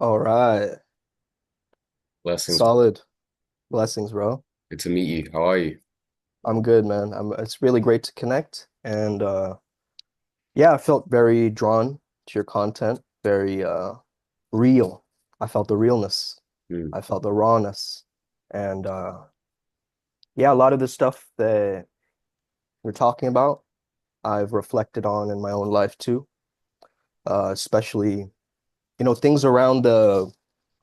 All right. Blessings. Solid. Blessings, bro. Good to meet you. How are you? I'm good, man. It's really great to connect. And yeah, I felt very drawn to your content, very real. I felt the realness. Hmm. I felt the rawness. And yeah, a lot of the stuff that you're talking about, I've reflected on in my own life too. Especially, things around the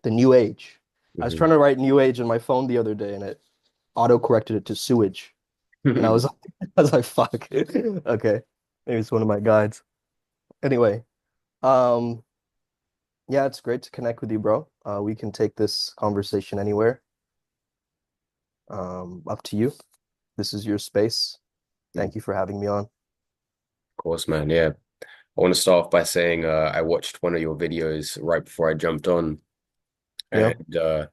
new age. I was Hmm. trying to write new age in my phone the other day and it auto-corrected it to sewage. And I was like, I was like, fuck. Okay. Maybe it's one of my guides. Anyway, um, yeah, it's great to connect with you, bro. We can take this conversation anywhere. Up to you. This is your space. Of Thank you for having me on. course, man. Yeah. I want to start off by saying I watched one of your videos right before I jumped on. Yeah. And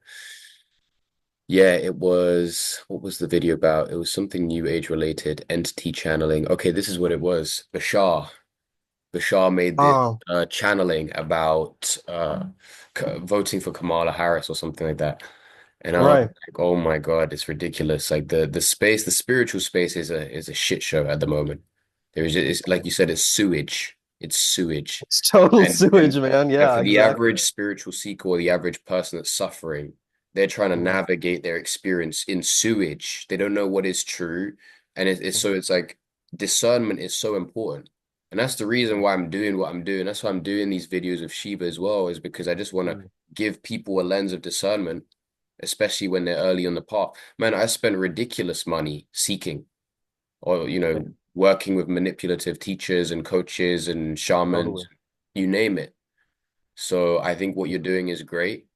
yeah, what was the video about? It was something new age related, entity channeling. Okay, this is what it was. Bashar made this Um, channeling about voting for Kamala Harris or something like that. And I was right. like, oh my God, it's ridiculous. Like the space, the spiritual space is a shit show at the moment. It's like you said, it's sewage. It's sewage. It's total And and sewage, man. and Yeah, for the average exactly. spiritual seeker or the average person that's suffering, they're trying to Mhm, navigate their experience in sewage. They don't know what is true. And mhm, it's like discernment is so important. And that's the reason why I'm doing what I'm doing. That's why I'm doing these videos of Shiva as well, is because I just want to mhm, give people a lens of discernment, especially when they're early on the path. Man, I spent ridiculous money seeking or, yeah, working with manipulative teachers and coaches and shamans, totally. you name it. So I think what you're doing is great.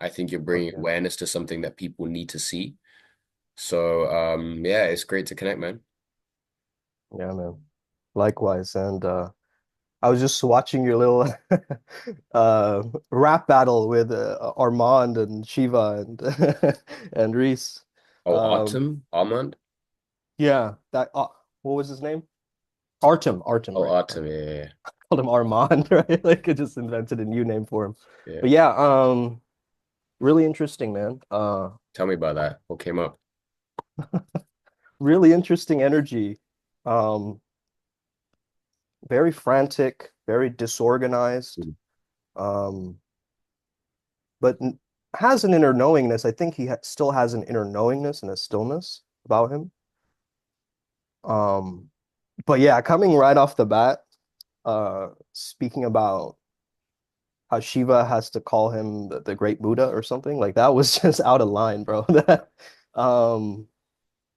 I think you're Fuck bringing yeah. awareness to something that people need to see. So yeah, it's great to connect, man. Yeah, man. Likewise. And I was just watching your little rap battle with Armand and Shiva and and Reese. Oh, Um, Autumn, Armand? yeah, that what was his name? Artem, Oh, right? Autumn, Artem. yeah, Called him Armand, right? Like I just invented a new name for him. yeah, yeah. But yeah, really interesting, man. Tell me about that. What came up? Really interesting energy. Um, very frantic, very disorganized. Mm. Um, but has an inner knowingness. I think he ha still has an inner knowingness and a stillness about him. Um, but yeah, coming right off the bat, speaking about how Shiva has to call him the Great Buddha or something, like that was just out of line, bro. That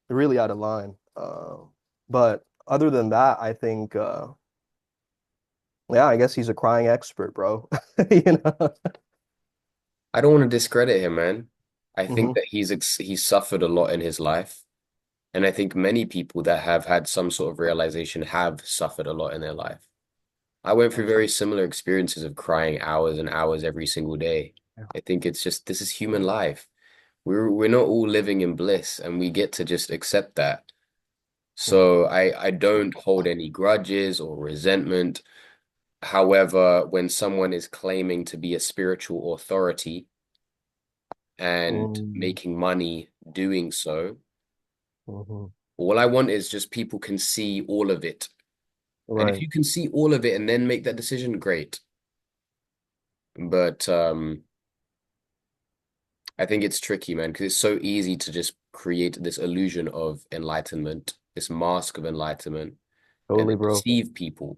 really out of line. But other than that, I think yeah, I guess he's a crying expert, bro. You know? I don't want to discredit him, man. I think Hmm. that he's suffered a lot in his life. And I think many people that have had some sort of realization have suffered a lot in their life. I went through very Absolutely. similar experiences of crying hours and hours every single day. Yeah. I think it's just this is human life. We're not all living in bliss and we get to just accept that. Mhm. So I don't hold any grudges or resentment. However, when someone is claiming to be a spiritual authority and Mm, making money doing so, mhm. all I want is just people can see all of it. And if Right. you can see all of it and then make that decision, great. But I think it's tricky, man, because it's so easy to just create this illusion of enlightenment, this mask of enlightenment, and Totally, then bro. deceive people.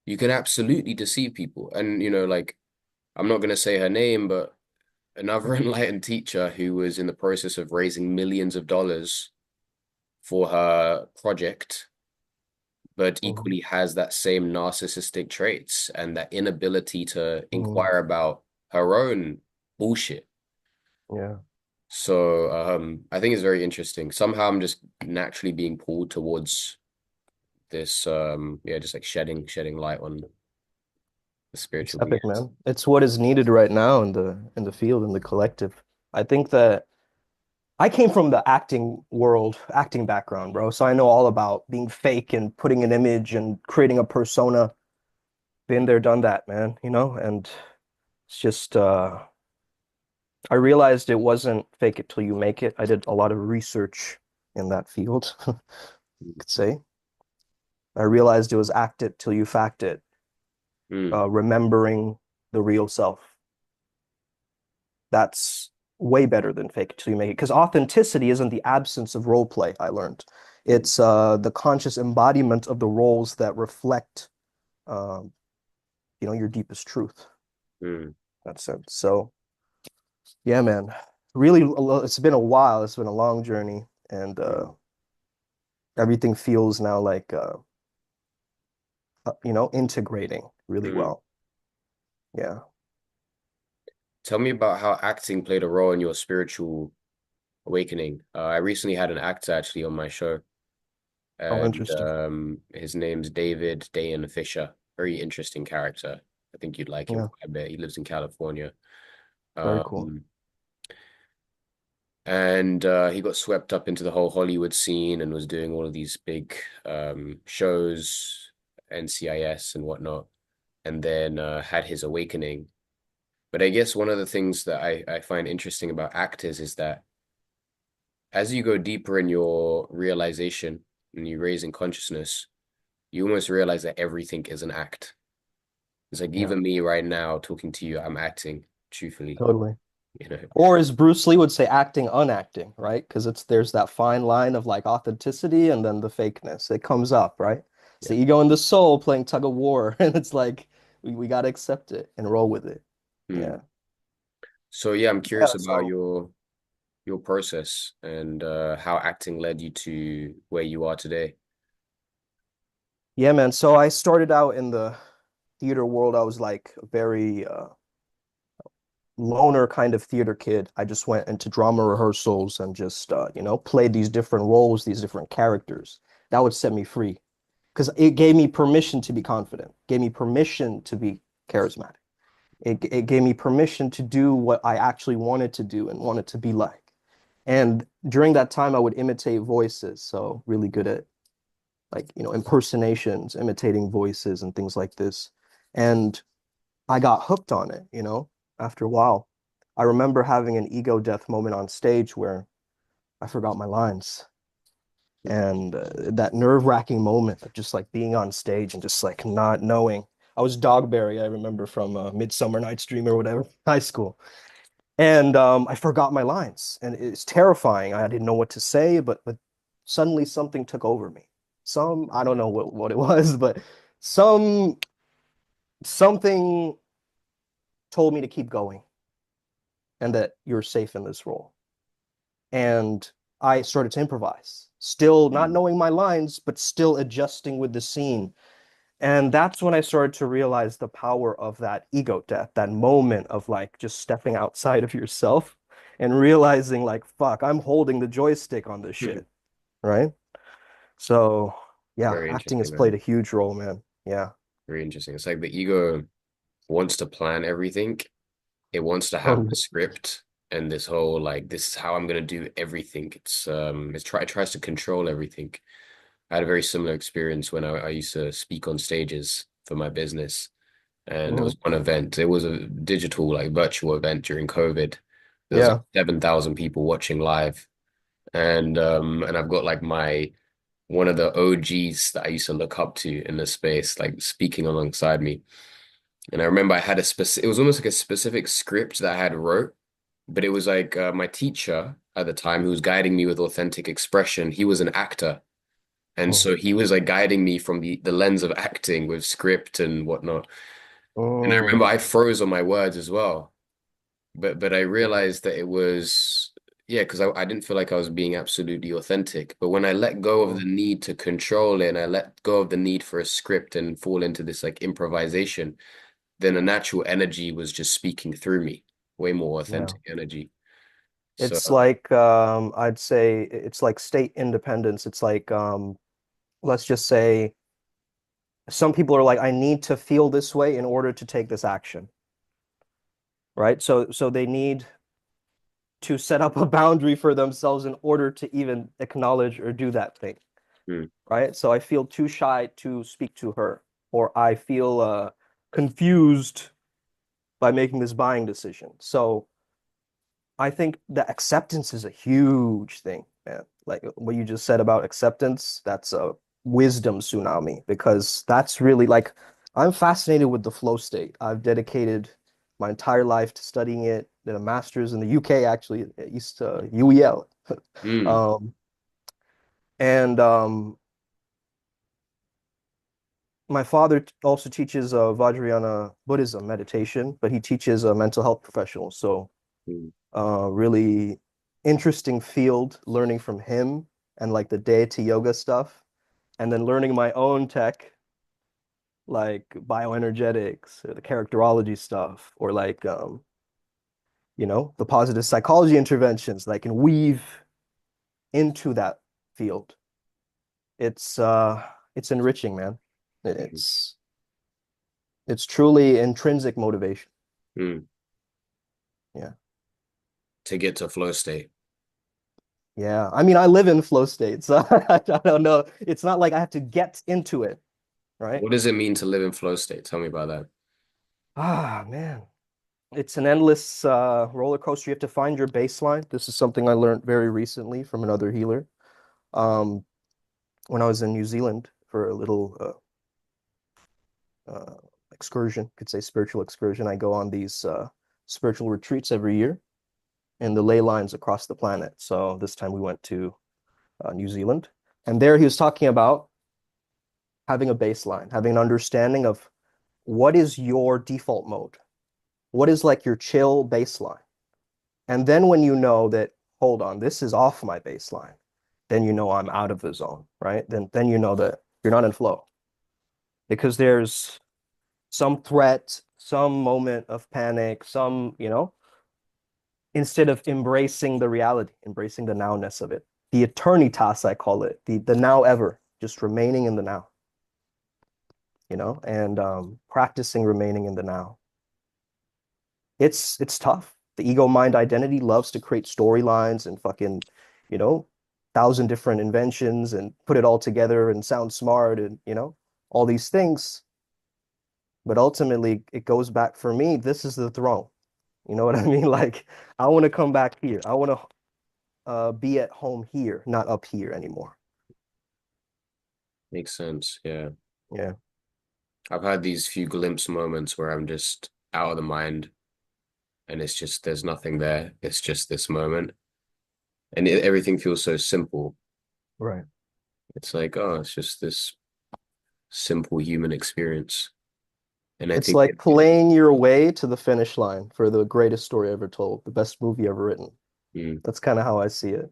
You can absolutely deceive people. And, like, I'm not going to say her name, but another enlightened teacher who was in the process of raising millions of dollars for her project, but Mhm. equally has that same narcissistic traits and that inability to Mm, inquire about her own bullshit. yeah. So I think it's very interesting. Somehow I'm just naturally being pulled towards this yeah, just like shedding light on the It's spiritual epic, beings. man. It's what is needed right now in the field, in the collective. I think that I came from the acting world, acting background, bro. So I know all about being fake and putting an image and creating a persona. Been there, done that, man, and It's just I realized it wasn't fake it till you make it. I did a lot of research in that field, I could say. I realized it was act it till you fact it, Mm, remembering the real self. That's way better than fake it till you make it. Because authenticity isn't the absence of role play, I learned. mm, It's the conscious embodiment of the roles that reflect, um, your deepest truth. mm, That's it. So, yeah, man. Really, it's been a while. It's been a long journey, and mm, everything feels now like, integrating really mm. well. Yeah. Tell me about how acting played a role in your spiritual awakening. I recently had an actor actually on my show, Oh, and interesting. his name's David Dayan Fisher. Very interesting character. I think you'd like him Yeah. quite a bit. He lives in California. Very cool. Um, and he got swept up into the whole Hollywood scene and was doing all of these big shows, NCIS and whatnot, and then had his awakening. But I guess one of the things that I find interesting about actors is that as you go deeper in your realization and you raise in consciousness, you almost realize that everything is an act. It's like Yeah, even me right now talking to you, I'm acting, truthfully, totally. you know. Or as Bruce Lee would say, acting, unacting, right? Because there's that fine line of like authenticity and then the fakeness. It comes up, right? It's Yeah. the ego and the soul playing tug of war, and it's like we gotta accept it and roll with it. Hmm. Yeah. So yeah, I'm Yeah. curious about So your process and how acting led you to where you are today. yeah, man. So I started out in the theater world. I was like a very loner kind of theater kid. I just went into drama rehearsals and just played these different roles, these different characters. That would set me free because it gave me permission to be confident, gave me permission to be charismatic. It gave me permission to do what I actually wanted to do and wanted to be like. And during that time, I would imitate voices. So really good at like, impersonations, imitating voices and things like this. And I got hooked on it, after a while. I remember having an ego death moment on stage where I forgot my lines. And that nerve-wracking moment of just like being on stage and just like not knowing. I was Dogberry, I remember from Midsummer Night's Dream or whatever, high school. And I forgot my lines. And it's terrifying. I didn't know what to say, but suddenly something took over me. I don't know what it was, but some something told me to keep going and that you're safe in this role. And I started to improvise, still not Mm. knowing my lines, but still adjusting with the scene. And that's when I started to realize the power of that ego death, that moment of like just stepping outside of yourself and realizing like, fuck, I'm holding the joystick on this shit, right? So yeah, Very acting interesting, has played man. a huge role, man. Yeah, Very interesting. It's like the ego wants to plan everything. It wants to have the totally. script and this whole like this is how I'm gonna do everything. It tries to control everything. I had a very similar experience when I used to speak on stages for my business. And there Hmm. was one event. It was a digital, like virtual event during COVID. There was like Yeah. 7,000 people watching live. And I've got like my one of the OGs that I used to look up to in the space, like speaking alongside me. And I remember I had it was almost like a specific script that I had wrote, but it was like my teacher at the time who was guiding me with authentic expression. He was an actor. And Mm. so he was like guiding me from the lens of acting with script and whatnot. And I remember Mm. I froze on my words as well. But I realized that it was yeah, because I didn't feel like I was being absolutely authentic. But when I let go of Mm. the need to control it and I let go of the need for a script and fall into this like improvisation, then a natural energy was just speaking through me, way more Yeah. authentic energy. So It's like I'd say it's like state independence. It's like let's just say some people are like, I need to feel this way in order to take this action, right? So they need to set up a boundary for themselves in order to even acknowledge or do that thing, hmm, right? So I feel too shy to speak to her, or I feel confused by making this buying decision. So I think that acceptance is a huge thing, man. Like what you just said about acceptance, that's a wisdom tsunami because that's really like I'm fascinated with the flow state. I've dedicated my entire life to studying it. Did a master's in the UK actually at East UEL. Mm, Um, and My father also teaches Vajrayana Buddhism meditation, but he teaches mental health professionals. So mm, really interesting field learning from him and like the deity yoga stuff, and then learning my own tech like bioenergetics or the characterology stuff or like the positive psychology interventions that I can weave into that field. It's enriching, man. mm, It's truly intrinsic motivation. mm. Yeah. To get to flow state. Yeah. I mean, I live in flow states. So I don't know. It's not like I have to get into it, right? What does it mean to live in flow state? Tell me about that. Ah, man. It's an endless roller coaster. You have to find your baseline. This is something I learned very recently from another healer. Um, when I was in New Zealand for a little excursion, could say spiritual excursion. I go on these spiritual retreats every year in the ley lines across the planet. So this time we went to New Zealand, and there he was talking about having a baseline, having an understanding of what is your default mode, what is like your chill baseline. And then when you know that, hold on, this is off my baseline, then you know I'm out of the zone, right? Then you know that you're not in flow because there's some threat, some moment of panic, instead of embracing the reality, embracing the nowness of it. The eternitas, I call it, the now ever, just remaining in the now, and practicing remaining in the now. It's tough. The ego mind identity loves to create storylines and fucking, you know, thousand different inventions and put it all together and sound smart and all these things. But ultimately, it goes back for me. This is the throne. You know what I mean? Like, I want to come back here. I want to be at home here, not up here anymore. Makes sense. Yeah. Yeah, I've had these few glimpse moments where I'm just out of the mind and it's just there's nothing there. It's just this moment. And everything feels so simple. right. It's like, oh, it's just this simple human experience. And I It's think like playing your way to the finish line for the greatest story ever told, the best movie ever written. mm, That's kind of how I see it.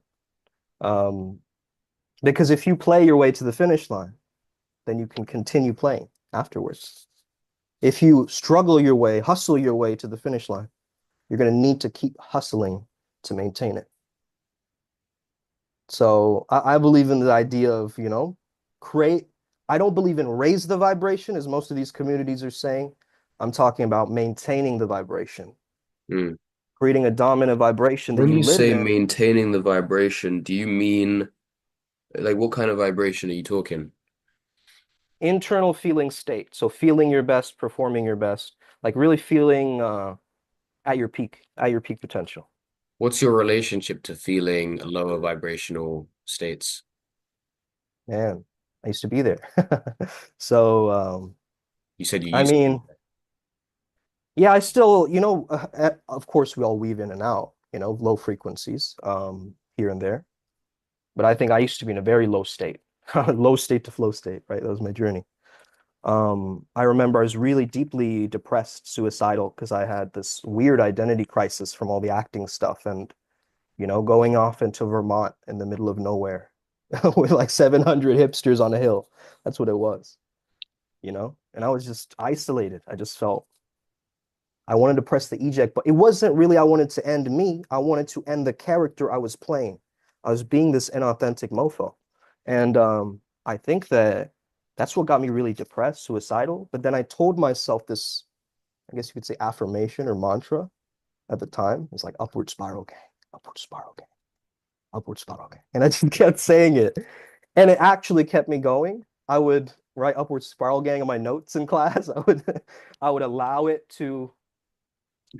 Um, because if you play your way to the finish line, then you can continue playing afterwards. If you struggle your way, hustle your way to the finish line, you're going to need to keep hustling to maintain it. So I believe in the idea of, create. I don't believe in raise the vibration, as most of these communities are saying. I'm talking about maintaining the vibration, mm. creating a dominant vibration that When you you live say in. maintaining the vibration, do you mean like what kind of vibration are you talking? Internal feeling state. So feeling your best, performing your best, like really feeling at your peak potential. What's your relationship to feeling lower vibrational states? Man, I used to be there. So, You said you I used to be mean, yeah, I still, of course, we all weave in and out, low frequencies, here and there. But I think I used to be in a very low state, low state to flow state, right? That was my journey. I remember I was really deeply depressed, suicidal, because I had this weird identity crisis from all the acting stuff and, going off into Vermont in the middle of nowhere with like 700 hipsters on a hill. That's what it was, and I was just isolated. I just felt I wanted to press the eject, but it wasn't really I wanted to end me. I wanted to end the character I was playing. I was being this inauthentic mofo. And I think that's what got me really depressed, suicidal. But then I told myself this, I guess you could say affirmation or mantra at the time. It's like upward spiral gang, upward spiral gang, upward spiral gang. And I just kept saying it. And it actually kept me going. I would write upward spiral gang in my notes in class. I would allow it to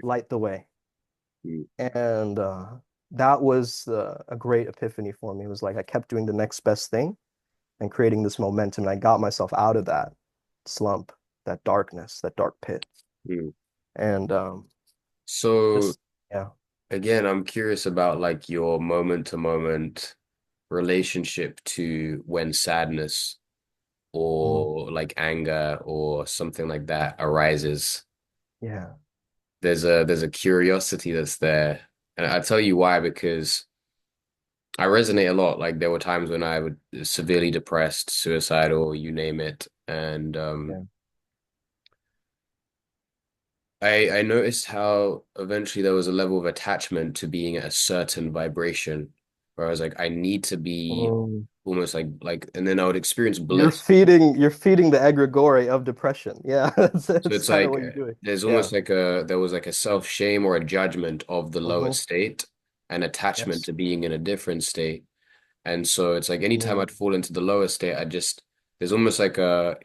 light the way. Mm, And that was a great epiphany for me. It was like I kept doing the next best thing and creating this momentum. And I got myself out of that slump, that darkness, that dark pit. mm. And So just, yeah. again, I'm curious about like your moment to moment relationship to when sadness Mhm. or like anger or something like that arises. Yeah. There's a curiosity that's there. And I tell you why, because I resonate a lot. Like there were times when I would severely depressed, suicidal, you name it. And Yeah. I noticed how eventually there was a level of attachment to being at a certain vibration where I was like, I need to be Mm. almost like and then I would experience You're bliss. feeding the egregore of depression. Yeah, So that's it's kind of like what you're doing. there's Yeah. almost like a there was like a self-shame or a judgment of the lower Hmm. state and attachment Yes. to being in a different state. And so it's like anytime Mm. I'd fall into the lower state, I just there's almost like a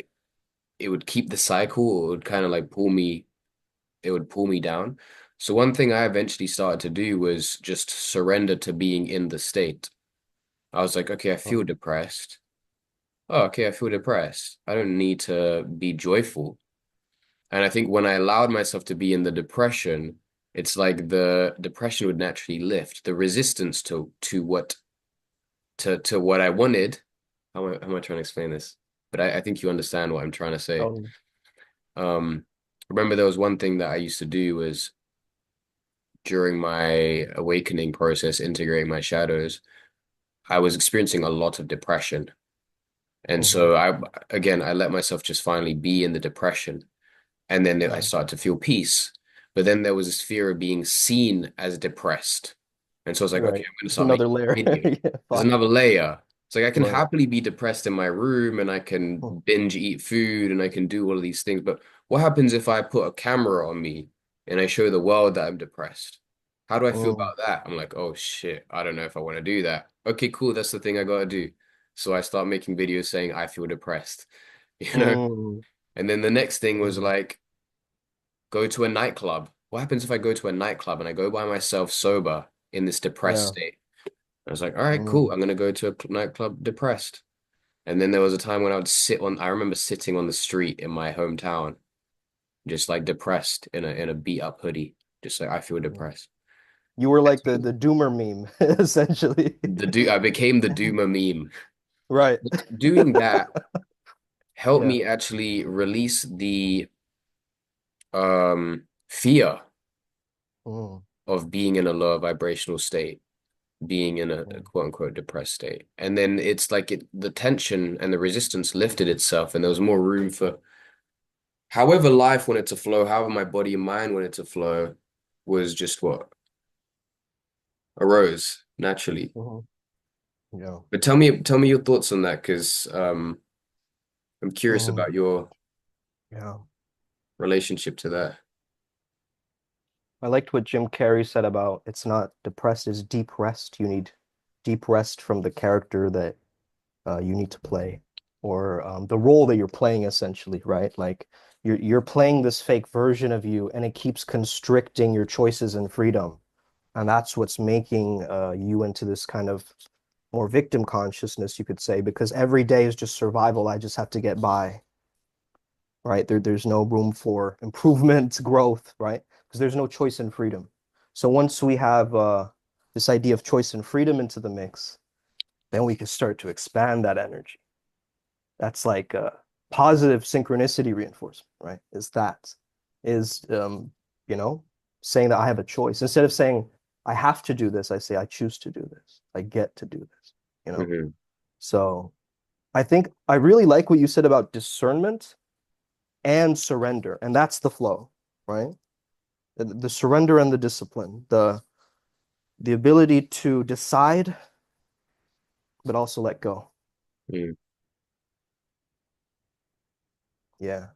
it would keep the cycle, it would kind of like it would pull me down. So one thing I eventually started to do was just surrender to being in the state. I was like, okay, I feel Mm. depressed. Oh, okay, I feel depressed. I don't need to be joyful. And I think when I allowed myself to be in the depression, it's like the depression would naturally lift. The resistance to what I wanted. How am I trying to explain this? But I think you understand what I'm trying to say. Totally. Um, remember there was one thing that I used to do was during my awakening process, integrating my shadows, I was experiencing a lot of depression. And Hmm. so I let myself just finally be in the depression. And then I Yeah. started to feel peace. But then there was this fear of being seen as depressed. And so I was like, okay, Right. I'm going to It's start another making layer. videos. Yeah. There's Fuck. another layer. It's like I can Right. happily be depressed in my room and I can Mm. binge eat food and I can do all of these things. But what happens if I put a camera on me and I show the world that I'm depressed? How do I feel Mm. about that? I'm like, oh shit, I don't know if I want to do that. Okay, cool. That's the thing I got to do. So I start making videos saying I feel depressed, you know? Mm. And then the next thing was Mm. like, go to a nightclub. What happens if I go to a nightclub and I go by myself sober in this depressed Yeah. state? I was like, all right, cool. Mm. I'm gonna go to a nightclub depressed. And then there was a time when I remember sitting on the street in my hometown, just like depressed in a beat up hoodie, just like I feel depressed. You were like So the doomer meme, essentially. I became the doomer meme. Right. But doing that helped Yeah. me actually release the fear Mm. of being in a lower vibrational state, being in a Mm. quote unquote depressed state. And then it's like the tension and the resistance lifted itself, and there was more room for however life wanted to flow, however my body and mind wanted to flow, was just what arose naturally. Mhm. Yeah. But tell me your thoughts on that, because I'm curious Mm. about your Yeah. relationship to that. I liked what Jim Carrey said about it's not depressed, it's deep rest. You need deep rest from the character that you need to play, or the role that you're playing, essentially, right? Like you're playing this fake version of you, and it keeps constricting your choices and freedom, and that's what's making you into this kind of more victim consciousness, you could say, because every day is just survival. I just have to get by, right? There's no room for improvement, growth, right? Because there's no choice and freedom. So once we have this idea of choice and freedom into the mix, then we can start to expand that energy. That's like positive synchronicity reinforcement, right? Is you know, saying that I have a choice instead of saying I have to do this. I say I choose to do this. I get to do this. You know. Hmm. So I think I really like what you said about discernment and surrender, and that's the flow, right? The surrender and the discipline, the ability to decide, but also let go. Mm. Yeah.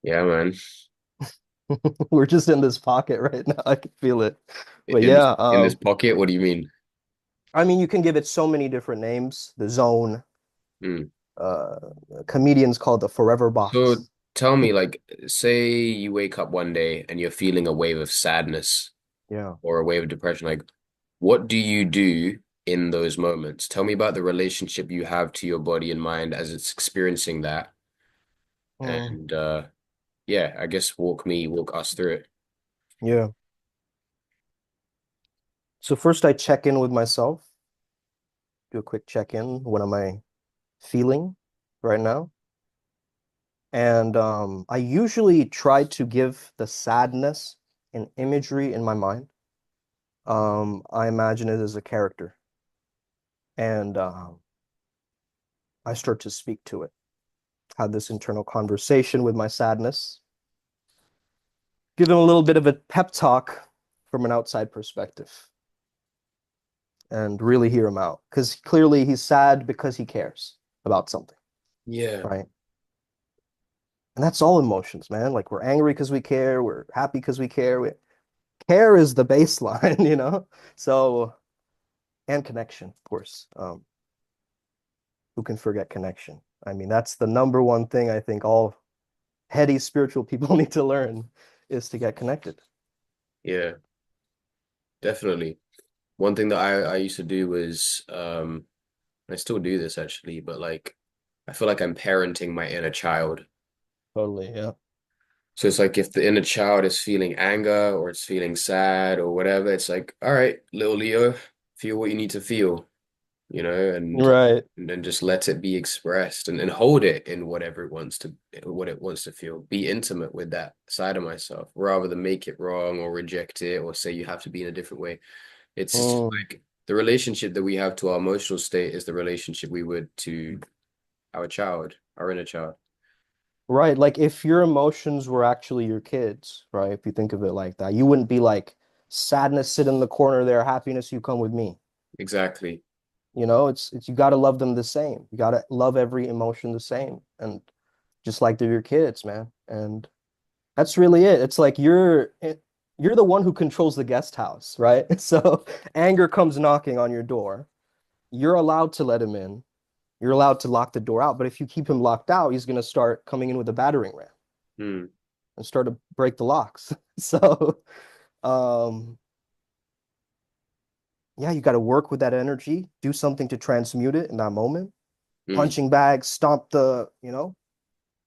Yeah, man. We're just in this pocket right now. I can feel it. But In yeah, in this pocket, what do you mean? I mean, you can give it so many different names. The zone, Mm. uh, comedians call it the forever So box. tell me, like, say you wake up one day and you're feeling a wave of sadness Yeah. or a wave of depression. Like, what do you do in those moments? Tell me about the relationship you have to your body and mind as it's experiencing that. Mm, And yeah, I guess walk us through it. yeah. So first I check in with myself, do a quick check-in. What am I feeling right now? And I usually try to give the sadness an imagery in my mind. I imagine it as a character, and I start to speak to it, have this internal conversation with my sadness, give him a little bit of a pep talk from an outside perspective, and really hear him out. Because clearly he's sad because he cares about something, Yeah. right? And that's all emotions, man. Like we're angry because we care, we're happy because we care. Care is the baseline, you know? So, and connection, of course. Who can forget connection? I mean, that's the number one thing I think all heady spiritual people need to learn is to get connected. Yeah, definitely. One thing that I used to do was I still do this actually, but like I feel like I'm parenting my inner child. Totally, yeah. So it's like if the inner child is feeling anger or it's feeling sad or whatever, it's like, all right, little Leo, feel what you need to feel, you know, Right. and then just let it be expressed and hold it in whatever what it wants to feel. Be intimate with that side of myself rather than make it wrong or reject it or say you have to be in a different way. It's Mm. like the relationship that we have to our emotional state is the relationship we would to our child, our inner child. Right. Like if your emotions were actually your kids, right? If you think of it like that, you wouldn't be like sadness sit in the corner there, happiness, you come with me. Exactly. You know, it's you got to love them the same. You got to love every emotion the same, and just like they're your kids, man. And that's really it. It's like you're the one who controls the guest house, right? So anger comes knocking on your door. You're allowed to let him in. You're allowed to lock the door out. But if you keep him locked out, he's going to start coming in with a battering ram Hmm. and start to break the locks. So, um, yeah, you got to work with that energy, do something to transmute it in that moment. Hmm. Punching bags, stomp the,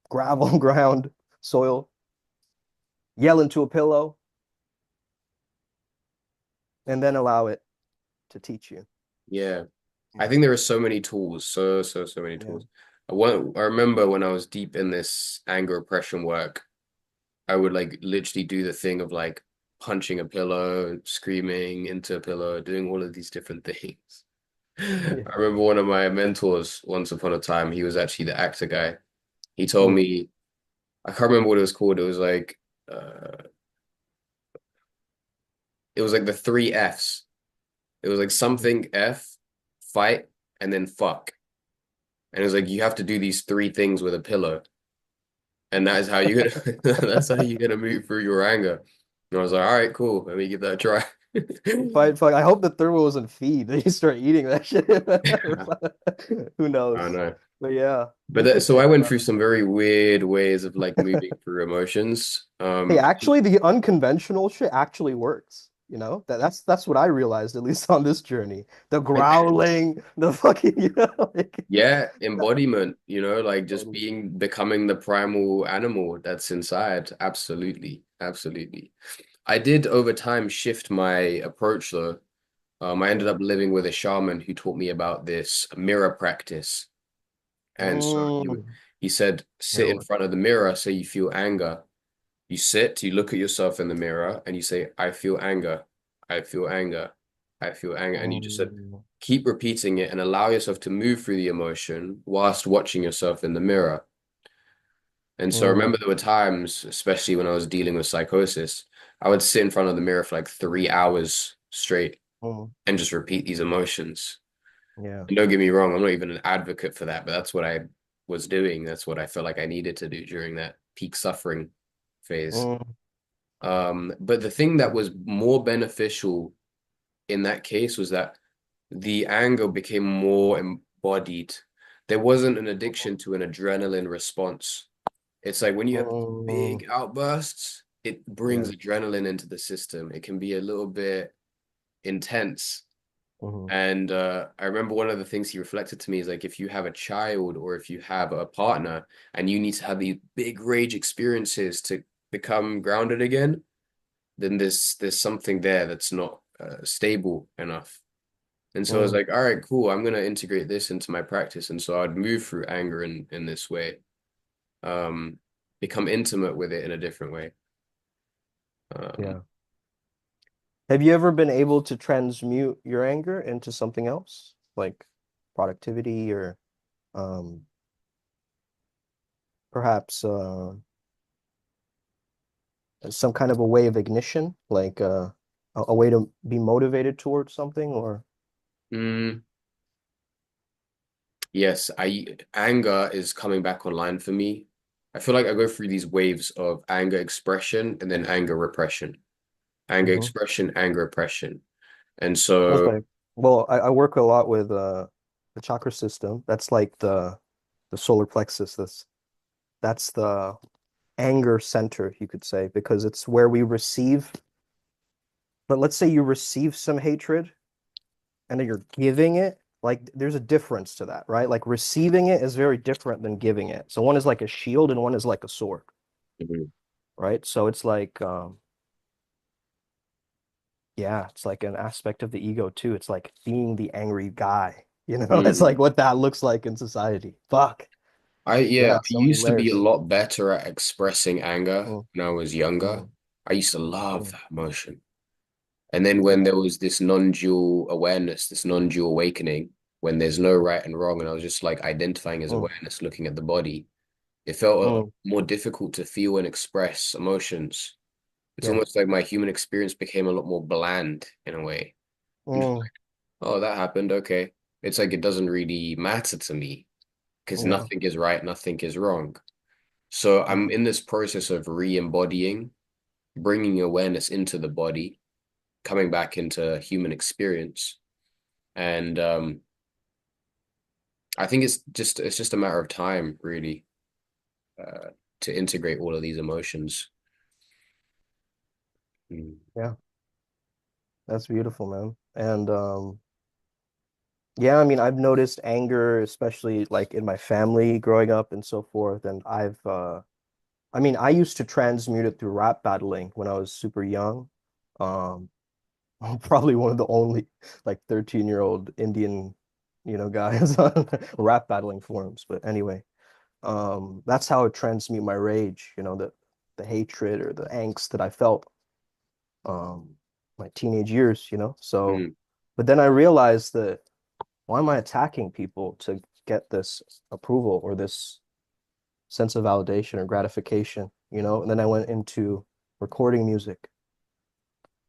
gravel, ground, soil, yell into a pillow, and then allow it to teach you. Yeah. I Yeah. think there are so many tools, so many Yeah. tools. I remember when I was deep in this anger oppression work, I would like literally do the thing of like punching a pillow, screaming into a pillow, doing all of these different things. Yeah. I remember one of my mentors once upon a time, he was actually the actor guy. He told Mm, me, I can't remember what it was called. Uh it was like the three F's. It was like something F, fight, and then fuck. And it was like you have to do these three things with a pillow. And that is how you're gonna that's how you're gonna move through your anger. And I was like, all right, cool. Let me give that a try. Fight, fuck. I hope the third one wasn't feed. They start eating that shit. Who I knows? know. But yeah. So I went through some very weird ways of like moving through emotions. Hey, actually, the unconventional shit actually works. You know, that's what I realized, at least on this journey. The I, growling, the fucking, like yeah, embodiment, you know, like just totally. becoming the primal animal that's inside. Absolutely. Absolutely. I did over time shift my approach though. I ended up living with a shaman who taught me about this mirror practice. And so Mm, he said, sit mirror in work. front of the mirror, say you feel anger. You sit, you look at yourself in the mirror, and you say, I feel anger. I feel anger. I feel anger. And you just said, Mm, keep repeating it and allow yourself to move through the emotion whilst watching yourself in the mirror. And so I remember mm, there were times, especially when I was dealing with psychosis, I would sit in front of the mirror for like 3 hours straight mm, and just repeat these emotions. yeah. And don't get me wrong, I'm not even an advocate for that, but that's what I was doing. That's what I felt like I needed to do during that peak suffering phase. Mm, But the thing that was more beneficial in that case was that the anger became more embodied. There wasn't an addiction to an adrenaline response. It's like when you have Mm, big outbursts, it brings yeah. adrenaline into the system. It can be a little bit intense. Hmm. And I remember one of the things he reflected to me is like if you have a child or if you have a partner and you need to have these big rage experiences to become grounded again, then there's something there that's not stable enough. And so I was Mm, like, all right, cool. I'm gonna integrate this into my practice. And so I'd move through anger in this way, um, become intimate with it in a different way. Um, yeah. Have you ever been able to transmute your anger into something else, like productivity or um, perhaps some kind of a way of ignition, like a way to be motivated towards something, or mm, yes, I anger is coming back online for me. I feel like I go through these waves of anger expression and then anger repression, anger Mhm. expression, anger repression. And so, Okay. Well, I work a lot with the chakra system. That's like the solar plexus. That's the anger center, you could say, because it's where we receive. But let's say you receive some hatred and then you're giving it. Like there's a difference to that, right? Like receiving it is very different than giving it. So one is like a shield and one is like a sword, mhm, right? So it's like yeah, it's like an aspect of the ego too. It's like being the angry guy, you know? It's like mm. what that looks like in society. Fuck. I Yeah, so many used to be a layers. lot better at expressing anger Mm, when I was younger. mm, I used to love mm, that emotion. And then when yeah. there was this non-dual awareness, this non-dual awakening, when there's no right and wrong, and I was just like identifying as Mm, awareness, looking at the body, it felt mm, more difficult to feel and express emotions. It's yeah. almost like my human experience became a lot more bland in a way. I'm just Mm, like, oh, that happened. Okay. It's like it doesn't really matter to me because yeah. nothing is right, nothing is wrong. So I'm Mm, in this process of re-embodying, bringing awareness into the body, coming back into human experience. And I think it's just a matter of time, really, uh, to integrate all of these emotions. Mm. yeah. That's beautiful, man. And yeah, I mean, I've noticed anger, especially like in my family growing up and so forth. And I mean, I used to transmute it through rap battling when I was super young. Um, I'm probably one of the only like 13-year-old Indian, guys on rap battling forums. But anyway, that's how I transmute my rage, the hatred or the angst that I felt um my teenage years, So, Mm. but then I realized that why am I attacking people to get this approval or this sense of validation or gratification, And then I went into recording music,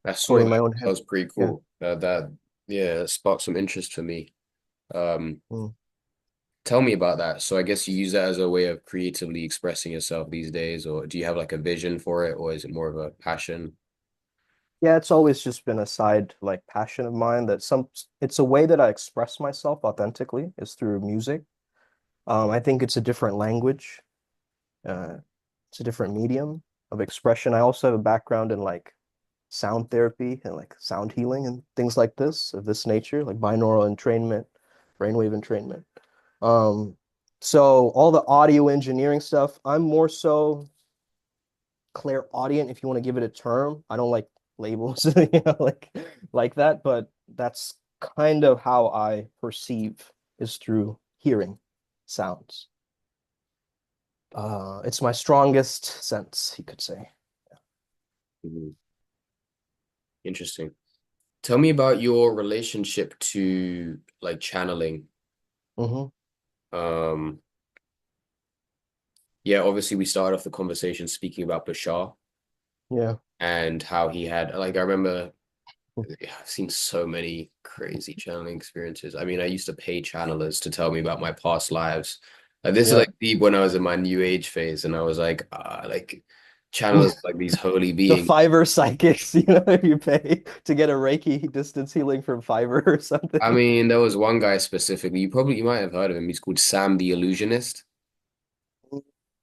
I saw recording that. my own That hip. was pretty Yeah. cool. Yeah, that sparked some interest for me. Um, Mm. Tell me about that. So I guess you use that as a way of creatively expressing yourself these days, or do you have like a vision for it, or is it more of a passion? Yeah, it's always just been a side like passion of mine that it's a way that I express myself authentically is through music. I think it's a different language. Uh, it's a different medium of expression. I also have a background in like sound therapy and like sound healing and things like this of this nature, like binaural entrainment, brainwave entrainment. Um, so all the audio engineering stuff, I'm more so clairaudient if you want to give it a term. I don't like labels, like that, but that's kind of how I perceive is through hearing sounds. It's my strongest sense, you could say. Mhm. Interesting. Tell me about your relationship to like channeling. Hmm. Um, yeah, obviously we started off the conversation speaking about Bashar Yeah. and how he had like I remember yeah, I've seen so many crazy channeling experiences. I mean, I used to pay channelers to tell me about my past lives. Like this is Yeah. like deep when I was in my new age phase, and I was like channelers like these holy The beings. Fiverr psychics, you pay to get a Reiki distance healing from Fiverr or I something. mean, there was one guy specifically. You might have heard of him. He's called Sam the Illusionist.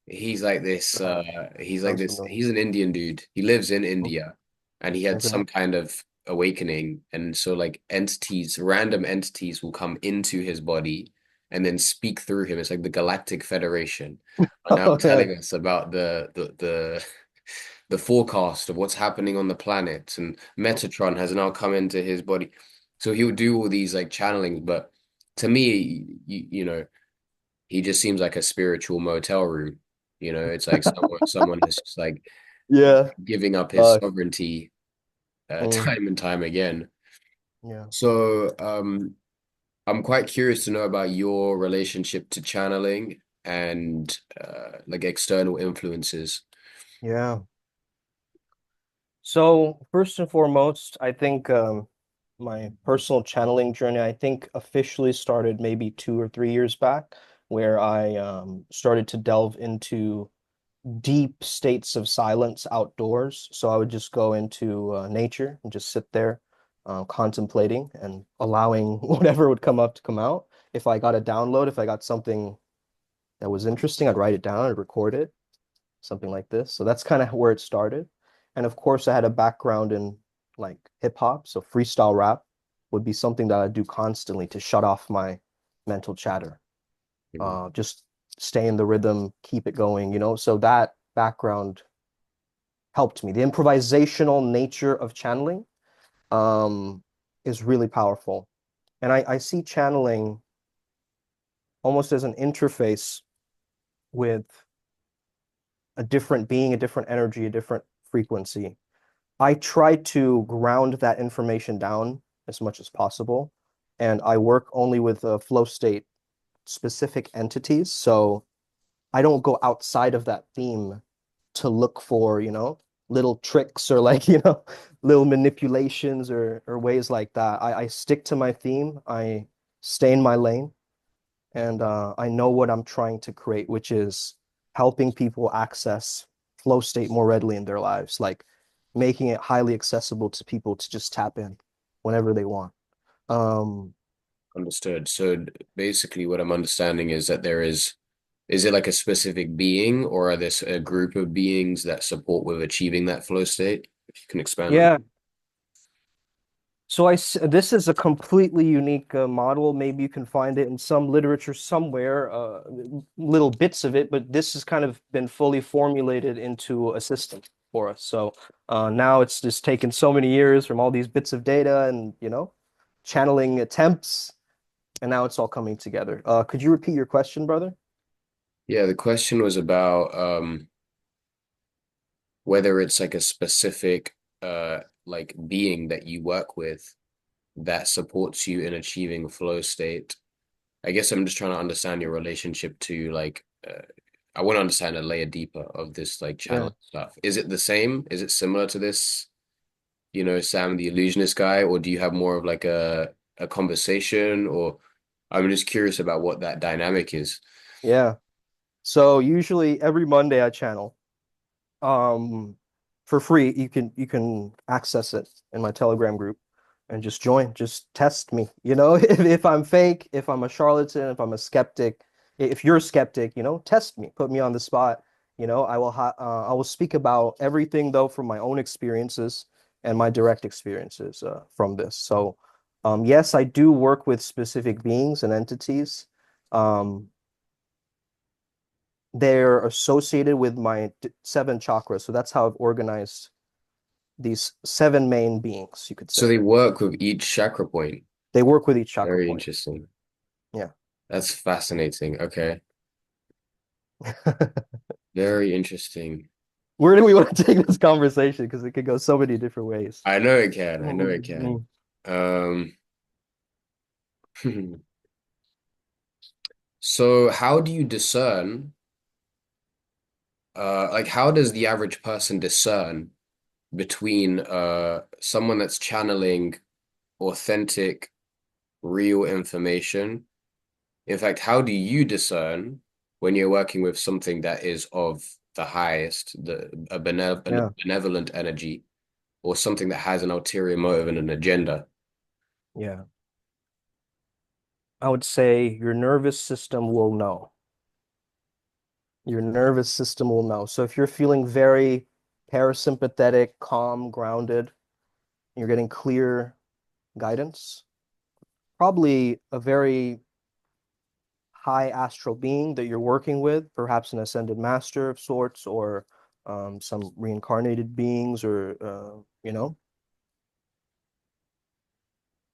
He's like this Uh, sounds familiar. he's an Indian dude. He lives in Oh, India and he had okay. some kind of awakening. And so like entities, random entities will come into his body and then speak through him. It's like the Galactic Federation are now Oh, yeah. telling us about the forecast of what's happening on the planet. And Oh, Metatron has now come into his body. So he would do all these like channelings, but to me, you know, he just seems like a spiritual motel room. You know, it's like someone that's just like yeah. giving up his Fuck. sovereignty Mm, time and time again. yeah. So I'm quite curious to know about your relationship to channeling and like external influences. Yeah. So first and foremost, I think my personal channeling journey, I think officially started maybe 2 or 3 years back, where I started to delve into deep states of silence outdoors. So I would just go into nature and just sit there, contemplating and allowing whatever would come up to come out. If I got a download, if I got something that was interesting, I'd write it down, I'd record it, something like this. So that's kind of where it started. And of course, I had a background in like hip hop, so freestyle rap would be something that I do constantly to shut off my mental chatter. Mhm. Just stay in the rhythm, keep it going, you know. So that background helped me. The improvisational nature of channeling um, is really powerful. And I see channeling almost as an interface with a different being, a different energy, a different frequency. I try to ground that information down as much as possible. And I work only with flow state specific entities. So I don't go outside of that theme to look for, little tricks or like, little manipulations or ways like that. I stick to my theme. I stay in my lane and I know what I'm trying to create, which is helping people access flow state more readily in their lives, like making it highly accessible to people to just tap in whenever they want. Um, Understood. So basically, what I'm understanding is that is it like a specific being or are this a group of beings that support with achieving that flow state? If you can expand on. yeah, so this is a completely unique model. Maybe you can find it in some literature somewhere, little bits of it, but this has kind of been fully formulated into a system for us. So now it's just taken so many years from all these bits of data and, channeling attempts, and now it's all coming together. Could you repeat your question, brother? Yeah, the question was about whether it's like a specific like being that you work with that supports you in achieving flow state. I guess I'm just trying to understand your relationship to like I want to understand a layer deeper of this like Yeah. channeling stuff. Is it the same? Is it similar to this, you know, Sam the illusionist guy, or do you have more of like a conversation or I'm just curious about what that dynamic is. Yeah. So usually every Monday I channel. um for free. You can access it in my Telegram group and just join, just test me, if I'm fake, if I'm a charlatan, if I'm a skeptic. If you're a skeptic, test me, put me on the spot. I will speak about everything though from my own experiences and my direct experiences from this. So yes, I do work with specific beings and entities. um they're associated with my seven chakras. So that's how I've organized these seven main beings, you could So say. they work with each chakra point. They work with each chakra Very point. interesting. Yeah. That's fascinating. Okay. Very interesting. Where do we want to take this conversation? Because it could go so many different ways. I know it can. I know it can. Mhm. Um, so how do you discern, like how does the average person discern between someone that's channeling authentic, real information? In fact, how do you discern when you're working with something that is of the highest, a Yeah. benevolent energy, or something that has an ulterior motive and an agenda? Yeah. I would say your nervous system will know. Your nervous system will know. So if you're feeling very parasympathetic, calm, grounded, you're getting clear guidance, probably a very high astral being that you're working with, perhaps an ascended master of sorts, or some reincarnated beings, or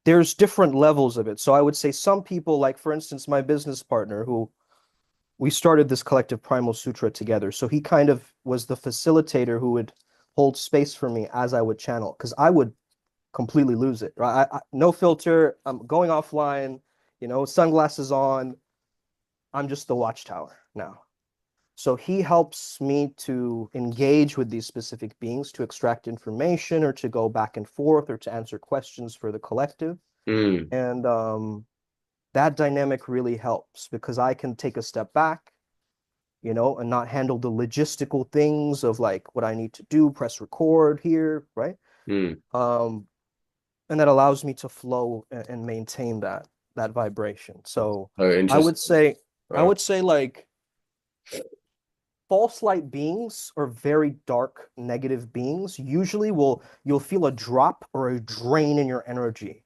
there's different levels of it. So I would say some people, like for instance, my business partner, who we started this collective Primal Sutra together. So he kind of was the facilitator who would hold space for me as I would channel, because I would completely lose it. Right? No filter. I'm going offline. Sunglasses on. I'm just the watchtower now. So he helps me to engage with these specific beings to extract information or to go back and forth or to answer questions for the collective. Mm, And that dynamic really helps because I can take a step back, and not handle the logistical things of like what I need to do, press record here, right? mm. Um, and that allows me to flow and maintain that vibration. So Oh, I would interesting. say, I Wow. would say like false light beings or very dark negative beings usually you'll feel a drop or a drain in your energy,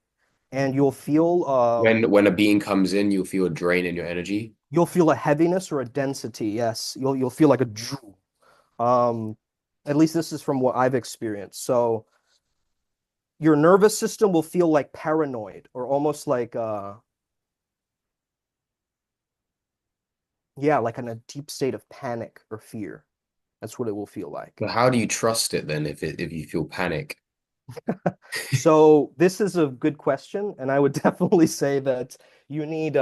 and When a being comes in, you'll feel a drain in your energy. you'll feel a heaviness or a density. Yes, you'll feel like a um at least this is from what I've experienced. So your nervous system will feel like paranoid or almost like yeah, like in a deep state of panic or fear. That's what it will feel like. But how do you trust it then if you feel panic? So this is a good question, and I would definitely say that you need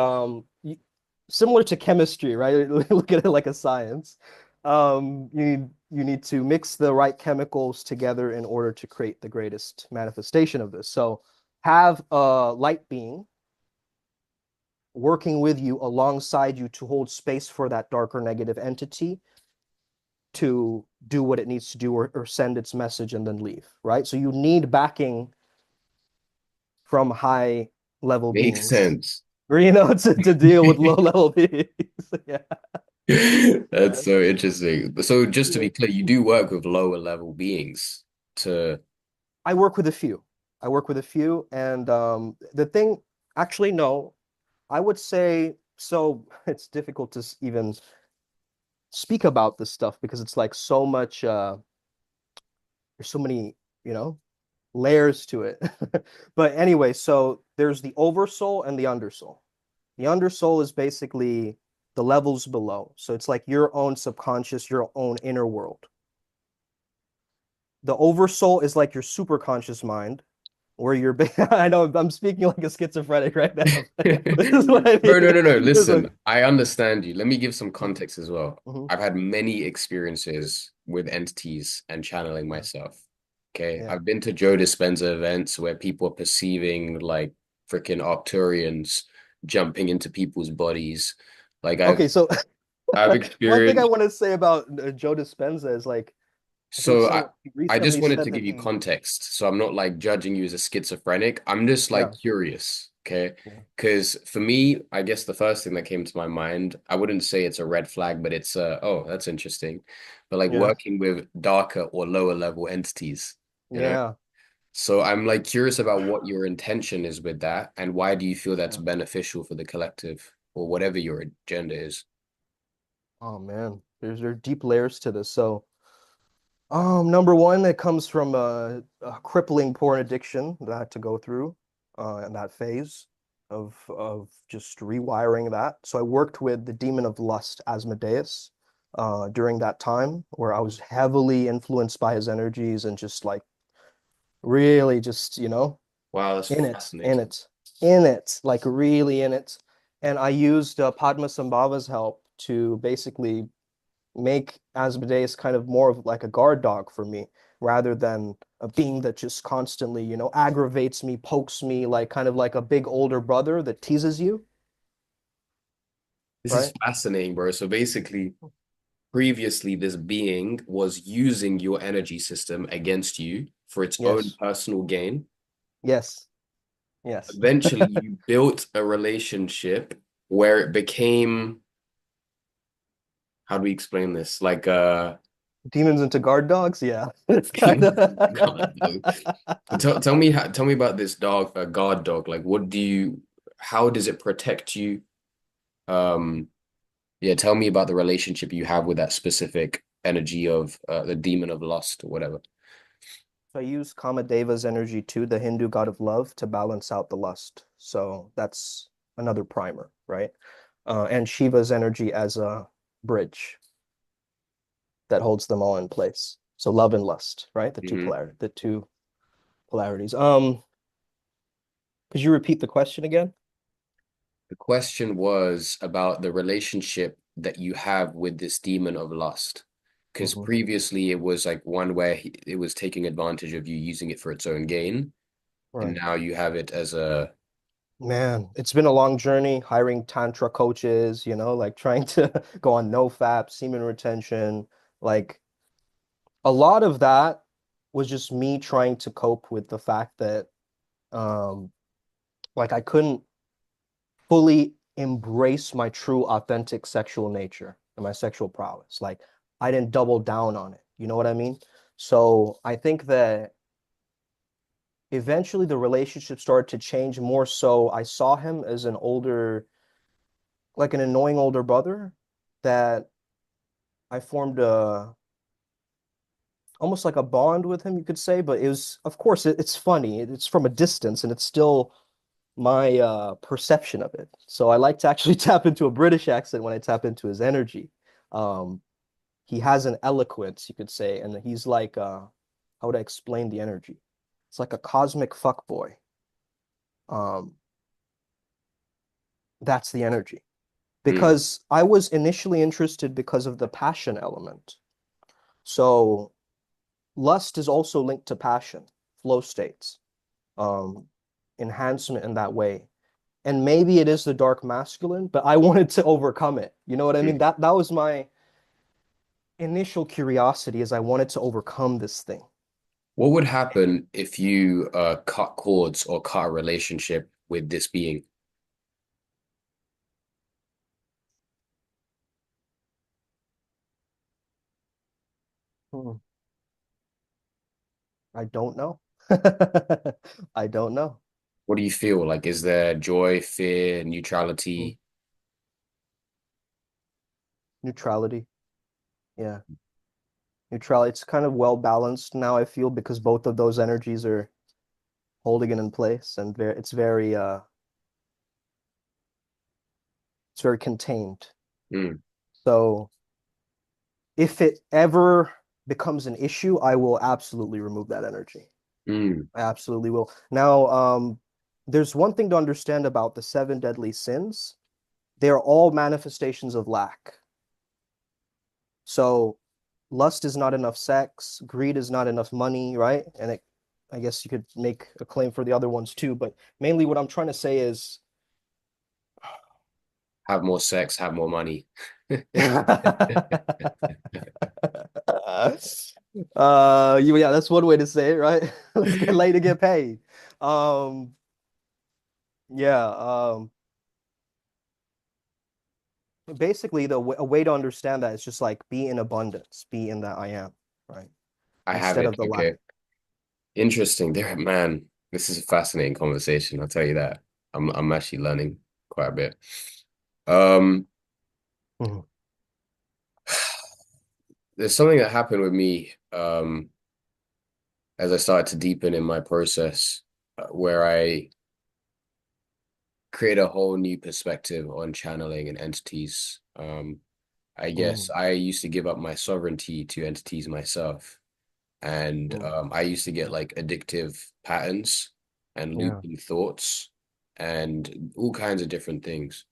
similar to chemistry, right? Look at it like a science. You need to mix the right chemicals together in order to create the greatest manifestation of this. So have a light being working with you alongside you to hold space for that darker negative entity to do what it needs to do, or send its message and then leave, right? So you need backing from high level Makes beings, sense. or to deal with low level beings. Yeah, That's yeah, so interesting. So just to yeah. be clear, you do work with lower level beings to I work with a few. I work with a few, and the thing, actually, no, I would say so. It's difficult to even speak about this stuff because it's like so much. There's so many, you know, layers to it. But anyway, so there's the oversoul and the undersoul. The undersoul is basically the levels below. So it's like your own subconscious, your own inner world. The oversoul is like your superconscious mind, where you're, I know I'm speaking like a schizophrenic right now. This is what I Bro, no, mean. no, no. It's Listen, like, I understand you. Let me give some mhm, context as well. mhm, I've had many experiences with entities and channeling yeah, myself. Okay. yeah. I've been to Joe Dispenza events where people are perceiving like freaking Arcturians jumping into people's bodies. Like Okay, so I've one thing I experienced want to say about Joe Dispenza is like, I think so someone I just recently wanted said to that give you he, context. So I'm not like judging you as a schizophrenic. I'm just like yeah, curious, okay? yeah, Because for me, I guess the first thing that came to my mind, I wouldn't say it's a red flag, but it's oh, that's interesting. But like yeah, working with darker or lower level entities, you know? yeah, So I'm like curious about what your intention is with that and why do you feel that's yeah. beneficial for the collective or whatever your agenda is? Oh man, there are deep layers to this. So, number one, it comes from a crippling porn addiction that I had to go through, in that phase of just rewiring that. So I worked with the demon of lust, Asmodeus, during that time where I was heavily influenced by his energies and just like really just, Wow, that's in it, in fascinating. it, in it, like really in it. And I used Padmasambhava's help to basically make Asmodeus kind of more of like a guard dog for me rather than a being that just constantly, aggravates me, pokes me, like kind of like a big older brother that teases you, This is right? fascinating, bro. So basically, previously this being was using your energy system against you for its own Yes. personal gain. Yes. Yes. Eventually, you built a relationship where it became, how do we explain this? Like Demons into guard dogs? Yeah. It's kind demons of guard dog. So tell me about this dog, a guard dog. Like what do you how does it protect you? Um yeah, tell me about the relationship you have with that specific energy of the demon of lust or whatever. I use Kamadeva's energy too, the Hindu god of love, to balance out the lust. So that's another primer, right? And Shiva's energy as a bridge that holds them all in place. So love and lust, right? Hmm. The two polarities. Could you repeat the question again? The question was about the relationship that you have with this demon of lust. Because Hmm. previously it was like one where it was taking advantage of you using it for its own gain, and Right. now you have it as a Man, it's been a long journey hiring tantra coaches, like trying to go on no fap, semen retention. Like a lot of that was just me trying to cope with the fact that um like I couldn't fully embrace my true authentic sexual nature and my sexual prowess. Like I didn't double down on it. You know what I mean? So I think that eventually the relationship started to change more so I saw him as an older, like an annoying older brother that I formed a almost like a bond with him, you could say, but it was, of course, it's funny. It's from a distance and it's still my perception of it. So I like to actually tap into a British accent when I tap into his energy. Um, he has an eloquence, you could say, and he's like, how would I explain the energy? It's like a cosmic fuckboy. Um, that's the energy. mm, Because I was initially interested because of the passion element. So lust is also linked to passion, flow states, um, enhancement in that way. And maybe it is the dark masculine, but I wanted to overcome it. You know what I mean? mm. That was my initial curiosity, is I wanted to overcome this thing. What would happen if you cut cords or cut a relationship with this being? Hmm. I don't know. I don't know. What do you feel? Like, is there joy, fear, Hmm. neutrality? Neutrality. Yeah. Neutrality. It's kind of well balanced now, I feel, because both of those energies are holding it in place and it's very contained. Mm, So if it ever becomes an issue, I will absolutely remove that energy. mm. I absolutely will. Now, there's one thing to understand about the seven deadly sins. They are all manifestations of lack. So lust is not enough sex, greed is not enough money, right? I guess you could make a claim for the other ones too, but mainly what I'm trying to say is Have more sex, have more money. yeah, that's one way to say it, right? Let's get laid to get paid. Um, yeah, basically a way to understand that is just like be in abundance, be in that I am, right? I have Instead it. of the lack. Okay. Interesting. There, man. This is a fascinating conversation. I'll tell you that. I'm actually learning quite a bit. Um, Mhm. there's something that happened with me as I started to deepen in my process, where I create a whole new perspective on channeling and entities. I guess Mm, I used to give up my sovereignty to entities myself. And mm, I used to get like addictive patterns and yeah, looping thoughts and all kinds of different things.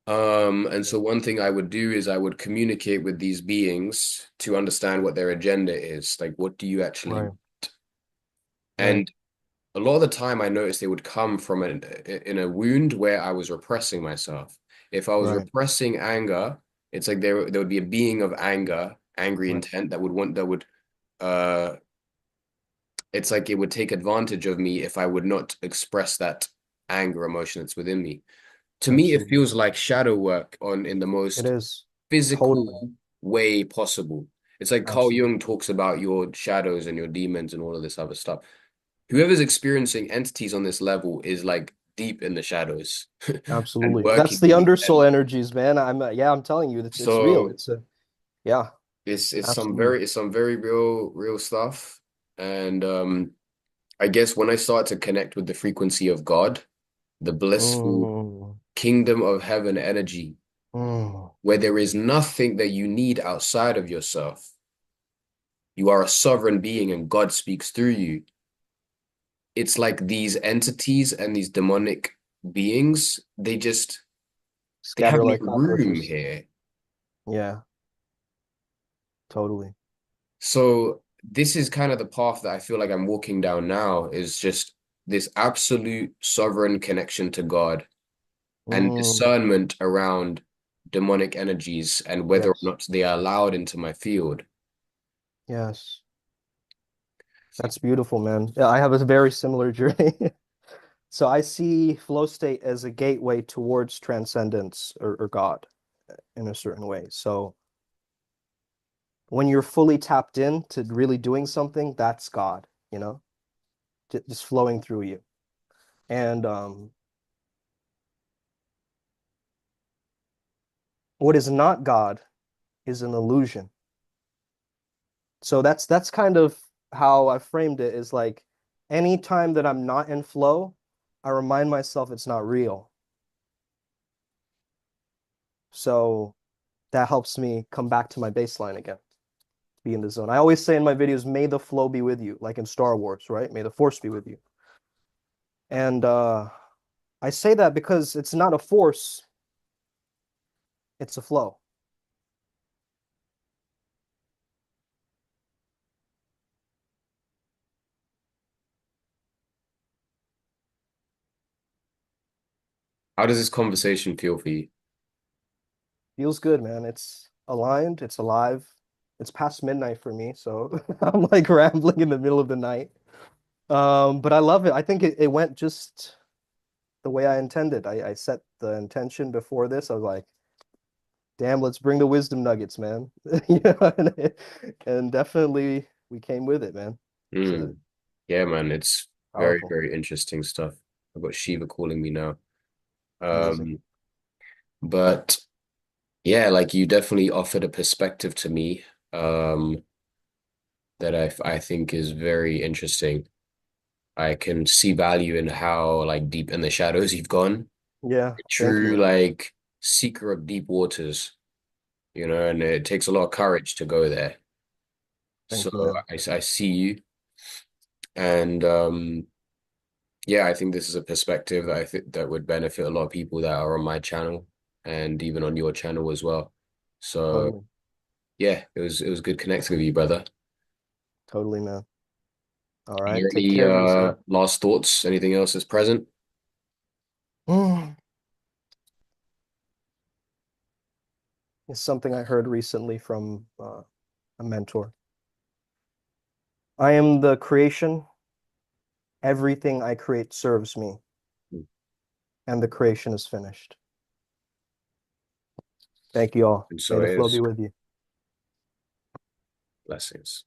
And yeah, so one thing I would do is I would communicate with these beings to understand what their agenda is. Like, what do you actually right, want? right, And a lot of the time I noticed they would come from in a wound where I was repressing myself. If I was right, repressing anger, it's like there would be a being of anger, angry right, intent that would uh it's like it would take advantage of me if I would not express that anger emotion that's within me. to me, it Absolutely. feels like shadow work on in the It most is. Totally. physical way possible. It's like Carl Absolutely. Jung talks about your shadows and your demons and all of this other stuff. Whoever's experiencing entities on this level is like deep in the shadows and Absolutely. That's working the really undersoul heavy. energies, man. Yeah, I'm telling you, it's real. So It's a yeah, absolutely. it's some very real stuff. And I guess when I start to connect with the frequency of God, the blissful Mm, kingdom of heaven energy, mm. where there is nothing that you need outside of yourself. You are a sovereign being and God speaks through you. It's like these entities and these demonic beings, they have Scatter no like room cockroaches. here. Yeah, totally. So this is kind of the path that I feel like I'm walking down now is just this absolute sovereign connection to God and Mm, discernment around demonic energies and whether or yes, not they are allowed into my field. yes. That's beautiful, man. Yeah, I have a very similar journey. So I see flow state as a gateway towards transcendence or God in a certain way. So when you're fully tapped in to really doing something, that's God, you know, just flowing through you. And what is not God is an illusion. So that's kind of how I framed it is like anytime that I'm not in flow, I remind myself it's not real. So that helps me come back to my baseline again, be in the zone. I always say in my videos, may the flow be with you, like in Star Wars, right? May the force be with you. And I say that because it's not a force, it's a flow. How does this conversation feel for you? Feels good, man. It's aligned, it's alive. It's past midnight for me, so I'm like rambling in the middle of the night. But I love it. I think it went just the way I intended. I set the intention before this. I was like, damn, let's bring the wisdom nuggets, man. You know, and definitely we came with it, man. So Mm. Yeah, man, it's powerful. very interesting stuff. I've got Shiva calling me now. Amazing. Um, but yeah, like you definitely offered a perspective to me, that I think is very interesting. I can see value in how like deep in the shadows you've gone. Yeah, thank you, True, man. like seeker of deep waters, and it takes a lot of courage to go there. So Thank you, man. I see you, and yeah, I think this is a perspective that I think that would benefit a lot of people that are on my channel and even on your channel as well. So Totally. yeah, it was good connecting with you, brother. Totally, man. All Are right. there Take any care of yourself. last thoughts? Anything else that's present? It's something I heard recently from a mentor. I am the creation. Everything I create serves me, and the creation is finished. Thank you all. And May so the it flow be is. with you. Blessings.